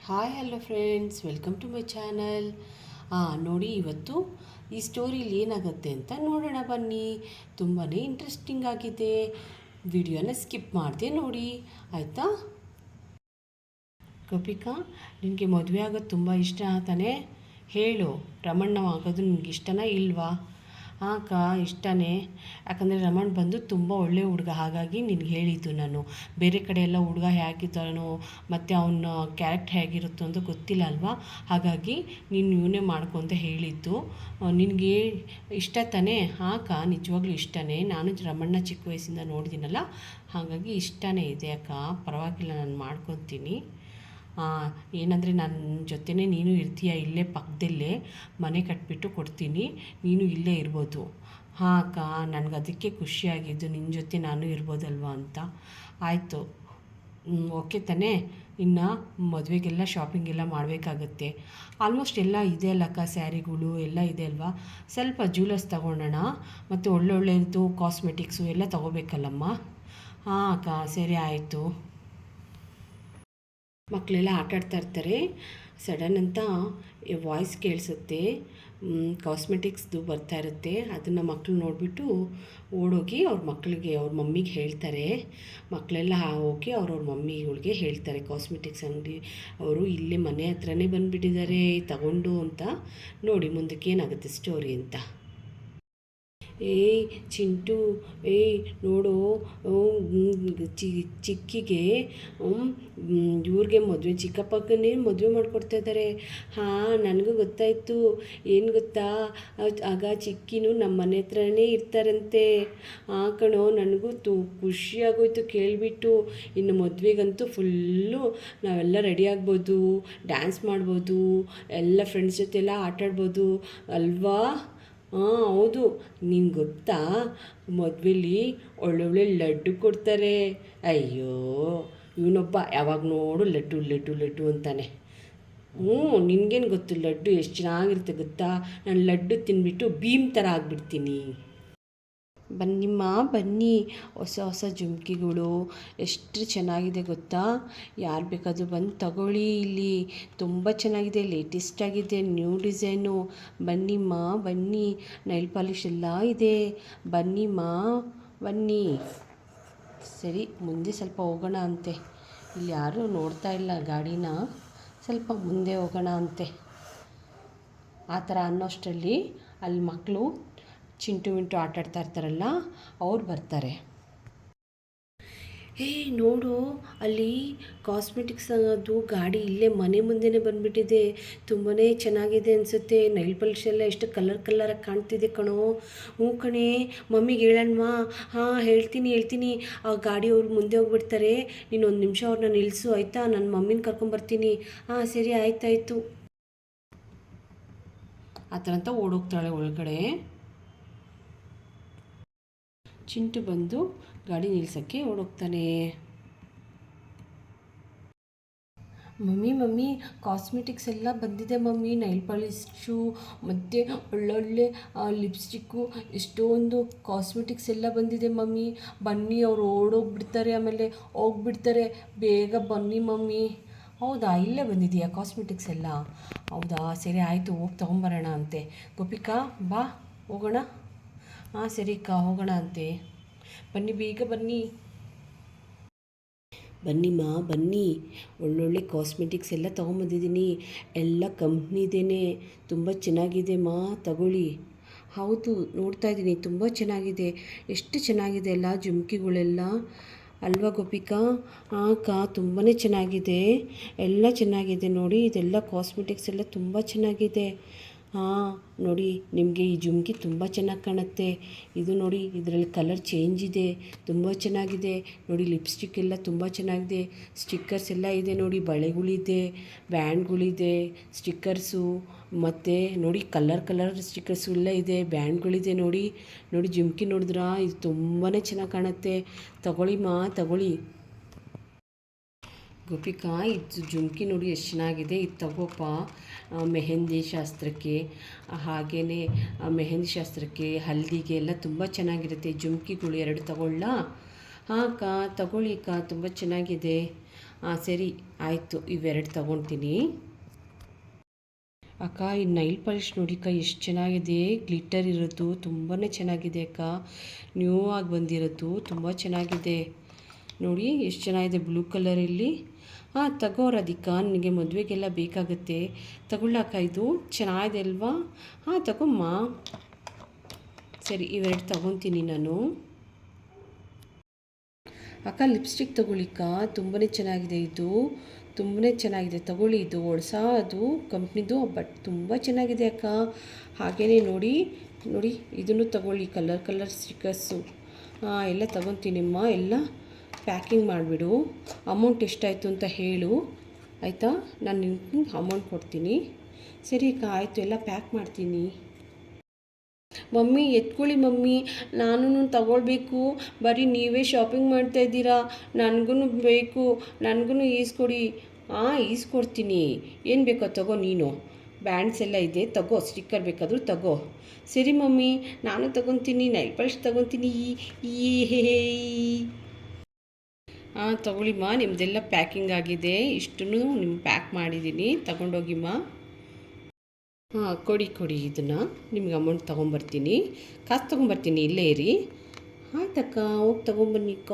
Hi hello friends, welcome to my channel. ನೋಡಿ, ಇವತ್ತು ಈ ಸ್ಟೋರಿಲಿ ಏನಾಗುತ್ತೆ ಅಂತ ನೋಡೋಣ ಬನ್ನಿ. ತುಂಬಾ ಇಂಟ್ರೆಸ್ಟಿಂಗ್ ಆಗಿದೆ. ವಿಡಿಯೋನ ಸ್ಕಿಪ್ ಮಾಡದೆ ನೋಡಿ, ಆಯಿತಾ? ಗೋಪಿಕಾ, ನಿನಗೆ ಮದುವೆ ಆಗೋದು ತುಂಬ ಇಷ್ಟ ತಾನೇ? ಹೇಳು, ರಮಣ್ಣ ಆಗೋದು ನಿನಗೆ ಇಷ್ಟನಾ ಇಲ್ವಾ? ಅಕ್ಕ ಇಷ್ಟನೇ. ಯಾಕಂದರೆ ರಮಣ್ ಬಂದು ತುಂಬ ಒಳ್ಳೆಯ ಹುಡುಗ, ಹಾಗಾಗಿ ನಿನಗೆ ಹೇಳಿದ್ದು ನಾನು. ಬೇರೆ ಕಡೆ ಎಲ್ಲ ಹುಡುಗ ಹೇಗಿದ್ದಾನೋ ಮತ್ತು ಅವನ ಕ್ಯಾರೆಕ್ಟರ್ ಹೇಗಿರುತ್ತೋ ಅಂತ ಗೊತ್ತಿಲ್ಲ ಅಲ್ವಾ, ಹಾಗಾಗಿ ನೀನು ಇವನೇ ಮಾಡ್ಕೊ ಅಂತ ಹೇಳಿದ್ದು. ನಿನಗೆ ಇಷ್ಟ ತಾನೇ? ಅಕ್ಕ ನಿಜವಾಗ್ಲೂ ಇಷ್ಟನೇ. ನಾನು ರಮಣ್ಣ ಚಿಕ್ಕ ವಯಸ್ಸಿಂದ ನೋಡಿದ್ದೀನಲ್ಲ, ಹಾಗಾಗಿ ಇಷ್ಟನೇ ಇದೆ ಅಕ್ಕ. ಪರವಾಗಿಲ್ಲ, ನಾನು ಮಾಡ್ಕೊತೀನಿ. ಏನಂದರೆ ನನ್ನ ಜೊತೆನೇ ನೀನು ಇರ್ತೀಯ, ಇಲ್ಲೇ ಪಕ್ಕದಲ್ಲೇ ಮನೆ ಕಟ್ಟಿಬಿಟ್ಟು ಕೊಡ್ತೀನಿ, ನೀನು ಇಲ್ಲೇ ಇರ್ಬೋದು. ಅಕ್ಕ, ನನಗೆ ಅದಕ್ಕೆ ಖುಷಿಯಾಗಿದ್ದು, ನಿನ್ನ ಜೊತೆ ನಾನು ಇರ್ಬೋದಲ್ವ ಅಂತ. ಆಯಿತು, ಓಕೆ ತಾನೇ? ಇನ್ನು ಮದುವೆಗೆಲ್ಲ ಶಾಪಿಂಗೆಲ್ಲ ಮಾಡಬೇಕಾಗತ್ತೆ. ಆಲ್ಮೋಸ್ಟ್ ಎಲ್ಲ ಇದೆ ಅಲ್ಲಕ್ಕ, ಸ್ಯಾರಿಗಳು ಎಲ್ಲ ಇದೆ ಅಲ್ವಾ. ಸ್ವಲ್ಪ ಜ್ಯುವೆಲರ್ಸ್ ತೊಗೊಳೋಣ, ಮತ್ತು ಒಳ್ಳೊಳ್ಳೆಯದು ಕಾಸ್ಮೆಟಿಕ್ಸು ಎಲ್ಲ ತೊಗೋಬೇಕಲ್ಲಮ್ಮ. ಅಕ್ಕ, ಸರಿ ಆಯಿತು. ಮಕ್ಕಳೆಲ್ಲ ಆಟಾಡ್ತಾ ಇರ್ತಾರೆ. ಸಡನ್ ಅಂತ ವಾಯ್ಸ್ ಕೇಳಿಸುತ್ತೆ, ಕಾಸ್ಮೆಟಿಕ್ಸ್ದು ಬರ್ತಾ ಇರುತ್ತೆ. ಅದನ್ನು ಮಕ್ಕಳು ನೋಡಿಬಿಟ್ಟು ಓಡೋಗಿ ಅವ್ರ ಮಮ್ಮಿಗೆ ಹೇಳ್ತಾರೆ. ಮಕ್ಕಳೆಲ್ಲ ಹೋಗಿ ಅವ್ರವ್ರ ಮಮ್ಮಿಗಳಿಗೆ ಹೇಳ್ತಾರೆ, ಕಾಸ್ಮೆಟಿಕ್ಸ್ ಅಂಗಡಿ ಅವರು ಇಲ್ಲೇ ಮನೆ ಹತ್ರನೇ ಬಂದುಬಿಟ್ಟಿದ್ದಾರೆ ತಗೊಂಡು ಅಂತ. ನೋಡಿ ಮುಂದಕ್ಕೆ ಏನಾಗುತ್ತೆ ಸ್ಟೋರಿ ಅಂತ. ಏಯ್ ಚಿಂಟು, ಏಯ್ ನೋಡು, ಚಿಕ್ಕಿಗೆ ಇವ್ರಿಗೆ ಮದುವೆ, ಚಿಕ್ಕಪ್ಪಗನೇ ಮದುವೆ ಮಾಡಿಕೊಡ್ತಾ ಇದ್ದಾರೆ. ನನಗೂ ಗೊತ್ತಾಯಿತು. ಏನು ಗೊತ್ತಾ, ಆಗ ಚಿಕ್ಕಿನೂ ನಮ್ಮ ಮನೆ ಹತ್ರನೇ ಇರ್ತಾರಂತೆ. ಕಣೋ, ನನಗೂ ಖುಷಿಯಾಗೋಯ್ತು ಕೇಳಿಬಿಟ್ಟು. ಇನ್ನು ಮದುವೆಗಂತೂ ಫುಲ್ಲು ನಾವೆಲ್ಲ ರೆಡಿ ಆಗ್ಬೋದು, ಡ್ಯಾನ್ಸ್ ಮಾಡ್ಬೋದು, ಎಲ್ಲ ಫ್ರೆಂಡ್ಸ್ ಜೊತೆ ಎಲ್ಲ ಆಟಾಡ್ಬೋದು ಅಲ್ವಾ? ಹೌದು. ನಿಂಗೆ ಗೊತ್ತಾ, ಮದುವೆಲಿ ಒಳ್ಳೊಳ್ಳೆ ಲಡ್ಡು ಕೊಡ್ತಾರೆ. ಅಯ್ಯೋ, ಇವನೊಬ್ಬ ಯಾವಾಗ ನೋಡು ಲಡ್ಡು ಲಡ್ಡು ಲಡ್ಡು ಅಂತಾನೆ. ನಿನಗೇನು ಗೊತ್ತು ಲಡ್ಡು ಎಷ್ಟು ಚೆನ್ನಾಗಿರುತ್ತೆ ಗೊತ್ತಾ? ನಾನು ಲಡ್ಡು ತಿಂದ್ಬಿಟ್ಟು ಭೀಮ್ ಥರ ಆಗಿಬಿಡ್ತೀನಿ. ಬನ್ನಿಮ್ಮ ಬನ್ನಿ, ಹೊಸ ಹೊಸ ಜುಮ್ಕಿಗಳು ಎಷ್ಟು ಚೆನ್ನಾಗಿದೆ ಗೊತ್ತಾ? ಯಾರು ಬೇಕಾದರೂ ಬಂದು ತಗೊಳ್ಳಿ, ಇಲ್ಲಿ ತುಂಬ ಚೆನ್ನಾಗಿದೆ, ಲೇಟೆಸ್ಟ್ ಆಗಿದೆ, ನ್ಯೂ ಡಿಸೈನು. ಬನ್ನಿಮ್ಮ ಬನ್ನಿ, ನೈಲ್ ಪಾಲಿಶ್ ಎಲ್ಲ ಇದೆ. ಬನ್ನಿಮ್ಮ ಬನ್ನಿ. ಸರಿ, ಮುಂದೆ ಸ್ವಲ್ಪ ಹೋಗೋಣ ಅಂತೆ. ಇಲ್ಲಿ ಯಾರೂ ನೋಡ್ತಾ ಇಲ್ಲ ಗಾಡಿನ, ಸ್ವಲ್ಪ ಮುಂದೆ ಹೋಗೋಣ ಅಂತೆ. ಆ ಥರ ಅನ್ನೋಷ್ಟರಲ್ಲಿ ಅಲ್ಲಿ ಮಕ್ಕಳು ಚಿಂಟು ಮಿಂಟು ಆಟಾಡ್ತಾ ಇರ್ತಾರಲ್ಲ, ಅವ್ರು ಬರ್ತಾರೆ. ನೋಡು, ಅಲ್ಲಿ ಕಾಸ್ಮೆಟಿಕ್ಸ್ ಅದು ಗಾಡಿ ಇಲ್ಲೇ ಮನೆ ಮುಂದೆನೇ ಬಂದುಬಿಟ್ಟಿದೆ. ತುಂಬಾ ಚೆನ್ನಾಗಿದೆ ಅನಿಸುತ್ತೆ. ನೈಲ್ ಪಾಲಿಶ್ ಎಲ್ಲ ಎಷ್ಟು ಕಲರಾಗಿ ಕಾಣ್ತಿದೆ ಕಣೋ. ಕಣೆ, ಮಮ್ಮಿಗೆ ಹೇಳೋಣವಾ? ಹೇಳ್ತೀನಿ. ಆ ಗಾಡಿಯವ್ರು ಮುಂದೆ ಹೋಗ್ಬಿಡ್ತಾರೆ. ನೀನು ಒಂದು ನಿಮಿಷ ಅವ್ರನ್ನ ನಿಲ್ಲಿಸು ಆಯಿತಾ? ನನ್ನ ಮಮ್ಮಿನ ಕರ್ಕೊಂಬರ್ತೀನಿ. ಸರಿ, ಆಯ್ತಾಯಿತು. ಆ ಥರ ಅಂತ ಓಡೋಗ್ತಾಳೆ ಒಳಗಡೆ. ಚಿಂಟು ಬಂದು ಗಾಡಿ ನಿಲ್ಸೋಕ್ಕೆ ಓಡೋಗ್ತಾನೆ. ಮಮ್ಮಿ ಕಾಸ್ಮೆಟಿಕ್ಸ್ ಎಲ್ಲ ಬಂದಿದೆ ಮಮ್ಮಿ, ನೈಲ್ ಪಾಲಿಶು ಮತ್ತು ಒಳ್ಳೊಳ್ಳೆ ಲಿಪ್ಸ್ಟಿಕ್ಕು, ಎಷ್ಟೊಂದು ಕಾಸ್ಮೆಟಿಕ್ಸ್ ಎಲ್ಲ ಬಂದಿದೆ ಮಮ್ಮಿ. ಬನ್ನಿ, ಅವ್ರು ಓಡೋಗ್ಬಿಡ್ತಾರೆ, ಆಮೇಲೆ ಹೋಗ್ಬಿಡ್ತಾರೆ. ಬೇಗ ಬನ್ನಿ ಮಮ್ಮಿ. ಹೌದಾ, ಇಲ್ಲೇ ಬಂದಿದೆಯಾ ಕಾಸ್ಮೆಟಿಕ್ಸ್ ಎಲ್ಲ? ಹೌದಾ, ಸರಿ ಆಯಿತು, ಹೋಗಿ ತೊಗೊಂಬರೋಣ ಅಂತೆ. ಗೋಪಿಕಾ ಬಾ, ಹೋಗೋಣ. ಸರಿ ಅಕ್ಕ, ಹೋಗೋಣ ಅಂತೆ. ಬನ್ನಿ, ಬೇಗ ಬನ್ನಿ. ಬನ್ನಿಮ್ಮ ಬನ್ನಿ, ಒಳ್ಳೊಳ್ಳೆ ಕಾಸ್ಮೆಟಿಕ್ಸ್ ಎಲ್ಲ ತೊಗೊಂಬಂದಿದ್ದೀನಿ. ಎಲ್ಲ ಕಂಪ್ನಿದೇನೆ, ತುಂಬ ಚೆನ್ನಾಗಿದೆ ತಗೊಳ್ಳಿ. ಹೌದು, ನೋಡ್ತಾ ಇದ್ದೀನಿ, ತುಂಬ ಚೆನ್ನಾಗಿದೆ. ಎಷ್ಟು ಚೆನ್ನಾಗಿದೆ ಅಲ್ಲ ಜುಮ್ಕಿಗಳೆಲ್ಲ, ಅಲ್ವಾ ಗೋಪಿಕಾ? ಅಕ್ಕ, ತುಂಬಾ ಚೆನ್ನಾಗಿದೆ, ಎಲ್ಲ ಚೆನ್ನಾಗಿದೆ. ನೋಡಿ, ಇದೆಲ್ಲ ಕಾಸ್ಮೆಟಿಕ್ಸ್ ಎಲ್ಲ ತುಂಬ ಚೆನ್ನಾಗಿದೆ. ನೋಡಿ, ನಿಮಗೆ ಈ ಜುಮ್ಕಿ ತುಂಬ ಚೆನ್ನಾಗಿ ಕಾಣುತ್ತೆ. ಇದು ನೋಡಿ, ಇದರಲ್ಲಿ ಕಲರ್ ಚೇಂಜ್ ಇದೆ, ತುಂಬ ಚೆನ್ನಾಗಿದೆ. ನೋಡಿ, ಲಿಪ್ಸ್ಟಿಕ್ ಎಲ್ಲ ತುಂಬ ಚೆನ್ನಾಗಿದೆ. ಸ್ಟಿಕ್ಕರ್ಸ್ ಎಲ್ಲ ಇದೆ ನೋಡಿ, ಬಳೆಗಳಿದೆ, ಬ್ಯಾಂಡ್ಗಳಿದೆ, ಸ್ಟಿಕ್ಕರ್ಸು, ಮತ್ತು ನೋಡಿ ಕಲರ್ ಸ್ಟಿಕ್ಕರ್ಸು ಎಲ್ಲ ಇದೆ, ಬ್ಯಾಂಡ್ಗಳಿದೆ. ನೋಡಿ ಜುಮ್ಕಿ ನೋಡಿದ್ರಾ? ಇದು ತುಂಬಾ ಚೆನ್ನಾಗಿ ಕಾಣುತ್ತೆ. ತಗೊಳ್ಳಿ. ಗೋಪಿಕಾ, ಇದು ಜುಮ್ಕಿ ನೋಡಿ ಎಷ್ಟು ಚೆನ್ನಾಗಿದೆ, ಇದು ತಗೋಪ್ಪ. ಮೆಹಂದಿ ಶಾಸ್ತ್ರಕ್ಕೆ, ಹಾಗೆಯೇ ಮೆಹಂದಿ ಶಾಸ್ತ್ರಕ್ಕೆ, ಹಲ್ದಿಗೆ ಎಲ್ಲ ತುಂಬ ಚೆನ್ನಾಗಿರುತ್ತೆ. ಜುಮ್ಕಿಗಳು 2 ತಗೊಳ್ಳಾ? ಅಕ್ಕ, ತಗೊಳ್ಳಿ ಅಕ್ಕ, ತುಂಬ ಚೆನ್ನಾಗಿದೆ. ಹಾಂ ಸರಿ ಆಯಿತು, ಇವೆರಡು ತೊಗೊಳ್ತೀನಿ. ಅಕ್ಕ ಈ ನೈಲ್ ಪಾಲಿಶ್ ನೋಡಿ ಅಕ್ಕ ಎಷ್ಟು ಚೆನ್ನಾಗಿದೆ, ಗ್ಲಿಟರ್ ಇರೋದು ತುಂಬಾ ಚೆನ್ನಾಗಿದೆ ಅಕ್ಕ. ನ್ಯೂ ಆಗಿ ಬಂದಿರೋದು ತುಂಬ ಚೆನ್ನಾಗಿದೆ ನೋಡಿ, ಎಷ್ಟು ಚೆನ್ನಾಗಿದೆ ಬ್ಲೂ ಕಲರಲ್ಲಿ. ಹಾಂ ತಗೋ ರಾಧಿಕಾ, ನಿನಗೆ ಮದುವೆಗೆಲ್ಲ ಬೇಕಾಗುತ್ತೆ, ತಗೊಳ್ಳಕ್ಕ ಇದು ಚೆನ್ನಾಗಿದೆ ಅಲ್ವಾ? ಹಾಂ ತಗೊಮ್ಮ. ಸರಿ ಇವೆರಡು ತಗೊತೀನಿ ನಾನು. ಅಕ್ಕ ಲಿಪ್ಸ್ಟಿಕ್ ತೊಗೊಳ್ಳಿಕ್ಕ, ತುಂಬಾ ಚೆನ್ನಾಗಿದೆ ಇದು, ತುಂಬಾ ಚೆನ್ನಾಗಿದೆ ತಗೊಳ್ಳಿ. ಇದು ಹೊಸ ಅದು ಕಂಪ್ನಿದು, ಬಟ್ ತುಂಬ ಚೆನ್ನಾಗಿದೆ ಅಕ್ಕ. ಹಾಗೆಯೇ ನೋಡಿ ನೋಡಿ ಇದನ್ನು ತಗೊಳ್ಳಿ, ಕಲರ್ ಕಲರ್ ಸ್ಟಿಕ್ಕರ್ಸು. ಹಾಂ ಎಲ್ಲ ತೊಗೊತೀನಿಮ್ಮ, ಎಲ್ಲ ಪ್ಯಾಕಿಂಗ್ ಮಾಡಿಬಿಡು. ಅಮೌಂಟ್ ಎಷ್ಟಾಯಿತು ಅಂತ ಹೇಳು ಆಯಿತಾ, ನಾನು ನಿಮ್ಗೆ ಅಮೌಂಟ್ ಕೊಡ್ತೀನಿ. ಸರಿ ಅಕ್ಕ ಆಯಿತು, ಎಲ್ಲ ಪ್ಯಾಕ್ ಮಾಡ್ತೀನಿ. ಮಮ್ಮಿ ಎತ್ಕೊಳ್ಳಿ ಮಮ್ಮಿ, ನಾನು ತಗೊಳ್ಬೇಕು, ಬರೀ ನೀವೇ ಶಾಪಿಂಗ್ ಮಾಡ್ತಾಯಿದ್ದೀರಾ, ನನಗೂ ಬೇಕು, ನನಗೂ ಈಸ್ಕೊಡಿ. ಹಾಂ ಈಸ್ಕೊಡ್ತೀನಿ, ಏನು ಬೇಕೋ ತಗೋ ನೀನು. ಬ್ಯಾಂಡ್ಸ್ ಎಲ್ಲ ಇದೆ ತಗೋ, ಸ್ಟಿಕ್ಕರ್ ಬೇಕಾದರೂ ತಗೋ. ಸರಿ ಮಮ್ಮಿ ನಾನು ತಗೊತೀನಿ, ನೈಲ್ ಪಾಲಿಶ್ ತಗೊತೀನಿ. ಈ ಹೇ ಹಾಂ ತೊಗೊಳ್ಳಿಮ್ಮ, ನಿಮ್ಮದೆಲ್ಲ ಪ್ಯಾಕಿಂಗ್ ಆಗಿದೆ, ಇಷ್ಟನ್ನು ನಿಮ್ಗೆ ಪ್ಯಾಕ್ ಮಾಡಿದ್ದೀನಿ, ತಗೊಂಡೋಗಿಮ್ಮ. ಹಾಂ ಕೊಡಿ ಕೊಡಿ, ಇದನ್ನು ನಿಮ್ಗೆ ಅಮೌಂಟ್ ತೊಗೊಂಬರ್ತೀನಿ, ಕಾಸು ತೊಗೊಂಬರ್ತೀನಿ, ಇಲ್ಲೇ ಇರಿ. ಆಯ್ತಕ್ಕ, ಹೋಗಿ ತೊಗೊಂಬನ್ನಿಕ್ಕ.